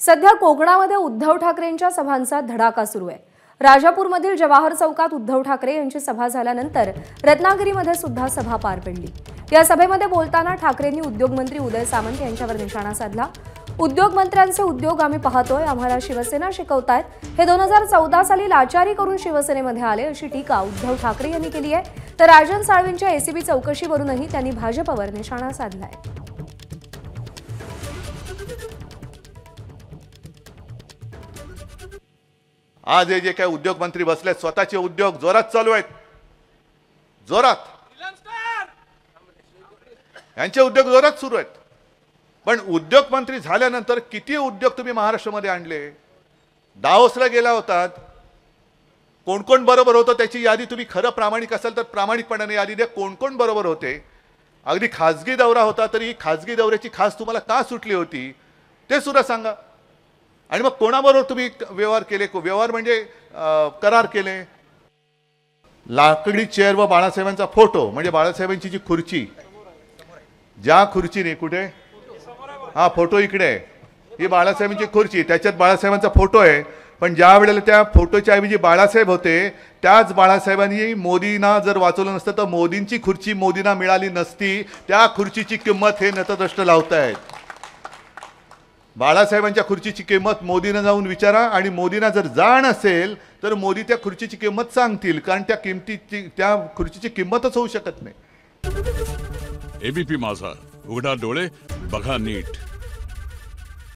सध्या कोकणामध्ये उद्धव ठाकरेंच्या सभांचा धडाका सुरू आहे। राजापूरमधील जवाहर चौकात उद्धव ठाकरे यांची सभा झाल्यानंतर रत्नागिरीमध्ये सुद्धा सभा पार पडली। या सभेमध्ये बोलताना ठाकरेंनी उद्योगमंत्री उदय सामंत यांच्यावर निशाणा साधला। उद्योगमंत्र्यांचे उद्योग आम्ही पाहतोय, आम्हाला शिवसेना शिकवतायत। हे 2014 साली लाचारी करून शिवसेनेमध्ये आले अशी टीका उद्धव ठाकरे यांनी केली आहे। तर राजन साळवींच्या एसीबी चौकशीवरूनही त्यांनी भाजपवर निशाणा साधलाय। आज हे जे काही उद्योग मंत्री बसले, स्वतःचे उद्योग जोरात चालू आहेत, जोरात यांचे उद्योग जोरात सुरू आहेत। पण उद्योग मंत्री झाल्यानंतर किती उद्योग तुम्ही महाराष्ट्रामध्ये आणले? दावोसला गेला होतात, कोण कोण बरोबर होतं त्याची यादी तुम्ही खरं प्रामाणिक असाल तर प्रामाणिकपणाने यादी द्या, कोण कोण बरोबर होते। अगदी खाजगी दौरा होता तरी ही खाजगी दौऱ्याची खास तुम्हाला का सुटली होती ते सुद्धा सांगा। आणि मग कोणाबरोबर तुम्ही व्यवहार केले? व्यवहार म्हणजे करार केले। लाकडी चेअर व बाळासाहेबांचा फोटो म्हणजे बाळासाहेबांची जी खुर्ची, ज्या खुर्चीने कुठे हा फोटो इकडे आहे, ही बाळासाहेबांची खुर्ची, त्याच्यात बाळासाहेबांचा फोटो आहे। पण ज्या वेळेला त्या फोटोच्या ऐवजी बाळासाहेब होते, त्याच बाळासाहेबांनी मोदींना जर वाचवलं नसतं तर मोदींची खुर्ची मोदींना मिळाली नसती। त्या खुर्चीची किंमत हे नतद्रष्ट लावतायत। बाळासाहेबांच्या खुर्चीची किंमत मोदींना जाऊन विचारा, आणि मोदींना जर जाण असेल तर मोदी त्या खुर्चीची किंमत सांगतील, कारण त्या खुर्चीची किंमतच होऊ शकत नाही। एबीपी माझा, उघडा डोळे बघा नीट।